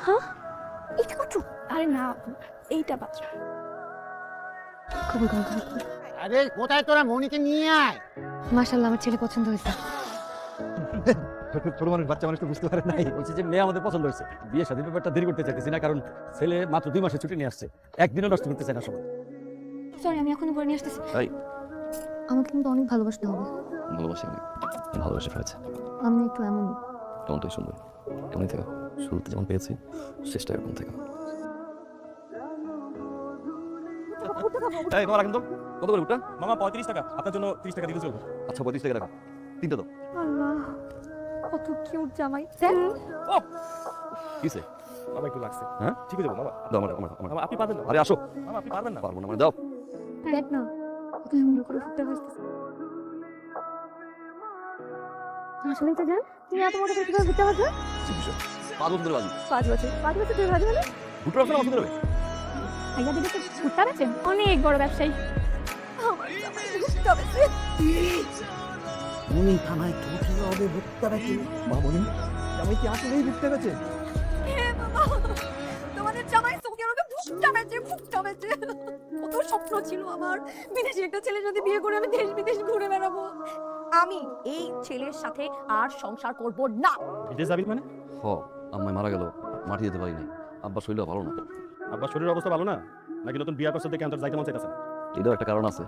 হ্যাঁ এটা করছো? আরে না এইটা বাচ্চা খবর খবর খবর। আরে কোথায় তোরা মনিকে নিয়ে আয়। মাশাআল্লাহ আমার ছেলে পছন্দ হয়েছে। ছোট মানুষ বাচ্চা মানুষ তো বুঝতে পারে নাই। বলছে যে মেয়ে আমাদের পছন্দ হয়েছে, বিয়ে শাদীর ব্যাপারটা দেরি করতে চাইতেছি না, কারণ ছেলে মাত্র 2 মাসে ছুটি নিয়ে আসছে, একদিনও নষ্ট করতে চায় না সময়। সরি আমি এখনই পরে নিয়ে আসতেছি। তাই আমাকে কিন্তু অনেক ভালোবাসতে হবে। ভালোবাসি, অনেক ভালোবাসে ফেলেছে। আমি একটু এমনই। কেমনটাই সুন্দর, কেমনই থেকো, শুরুতে যেমন পেয়েছি চেষ্টা এরকম থেকো। এই তোমার কিন্তু কত করে উঠটা? মামা 35 টাকা, আপনার জন্য 30 টাকা দিতে চলবে। আচ্ছা 35 টাকা রাখা, 3টা দাও। আল্লাহ কত কিউট জামাই। দেখ ও কিসে? মামা একটু লাগছে। হ্যাঁ ঠিক আছে মামা। দাও আমার। মামা আপনি পারবেন না। আরে আসো। মামা আপনি পারবেন না। পারবো না মানে দাও। দেখ না কত সুন্দর করে ফুটতে বসতেছে। আসলেই তো জান তুমি এত মোটা করে কিভাবে ফুটতে পারছো? কি বিষয়? 5 বছর ধরে বাজি। 5 বছর তুই ভাজি মানে দুটো ব্যবসা পছন্দ করবে? আইয়া দিদি তো ফুটতে পারছেন অনেক বড় ব্যবসায়ী। আমার জামাই ফুটতে পারছে। মনি থানায় কি হবে ভুট্টা বেচে? মা বলি আমি কি আসলেই ভুট্টা বেচে? হ্যাঁ বাবা তোমাদের জামাই সৌদি আরবে ফুটতে বেচে। কত স্বপ্ন ছিল আমার বিদেশি একটা ছেলে যদি বিয়ে করে আমি দেশ বিদেশ ঘুরে বেড়াবো। আমি এই ছেলের সাথে আর সংসার করব না। বিদেশ যাবি মানে? হ, আম্মাই মারা গেল, মাটি যেতে পারি নাই, আব্বা শরীরও ভালো না। আব্বা শরীরের অবস্থা ভালো না নাকি নতুন বিয়ার পর দেখে আন্তর যাইতে মন চাইতেছে? এটাও একটা কারণ আছে।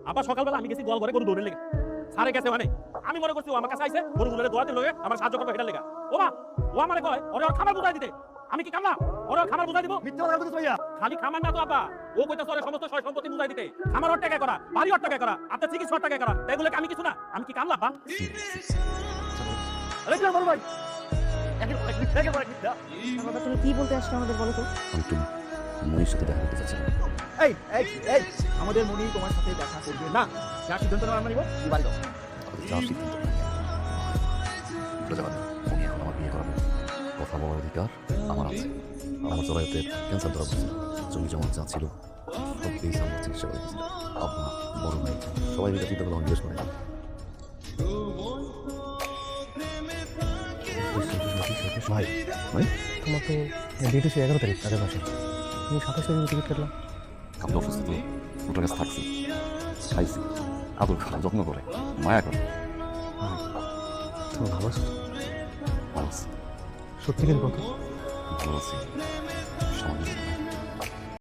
আব্বা সকালবেলা আমি গেছি গোয়াল ঘরে গরু দৌড়ে লেগে সারে গেছে মানে আমি মনে করছি ও আমার কাছে আইছে গরু গুলোরে দোয়াতে লগে আমার সাহায্য করবে এটা লেগা। ও মা ও আমারে কয় ওরে ওর খাবার বুঝাই দিতে, আমি কি কামলা ওরে ওর খাবার বুঝাই দিব? মিথ্যা কথা বলতেছ ভাইয়া। খালি খাবার না তো আব্বা, ও কইতাছে ওরে সমস্ত সয় সম্পত্তি বুঝাই দিতে, আমার ওর টাকা করা, বাড়ি ওর টাকা করা, আপনার চিকিৎসা ওর টাকা করা, এগুলোকে আমি কিছু না, আমি কি কামলা আব্বা? আরে কি বল ভাই, একেবারে মিথ্যা। বাবা তুমি কি বলতে আসছো আমাদের বলো তো? আমি তো মনির সাথে দেখা করতে চাচ্ছিলাম। এই এই এই আমাদের মনি তোমার সাথে দেখা করবে না। যা সিদ্ধান্ত নেওয়ার আমরা নিব। তুই বাড়ি দাও। আমাদের যা সিদ্ধান্ত যাবেন, উনি এখন আমার বিয়ে করাবেন। কথা বলার অধিকার আমার আছে। আমার জরায়ুতে ক্যান্সার ধরা পড়ছিল, জমি জমা যা ছিল সব পেয়েছে, আমার চিকিৎসা করে দিয়েছিল। আব্বা বড় ভাই সবাই মিলে চিন্তা করে জিজ্ঞেস করে ভাই ভাই তোমার তো ডেট হচ্ছে 11 তারিখ আগের মাসে, তুমি 27 তারিখে টিকিট কাটলাম। আমি অসুস্থ তো ওটার কাছে থাকছি, খাইছি, আদর করে যত্ন করে মায়া করে। তুমি ভালো আছো তো? ভালো আছি, সত্যিকার কথা ভালো আছি, সামান্য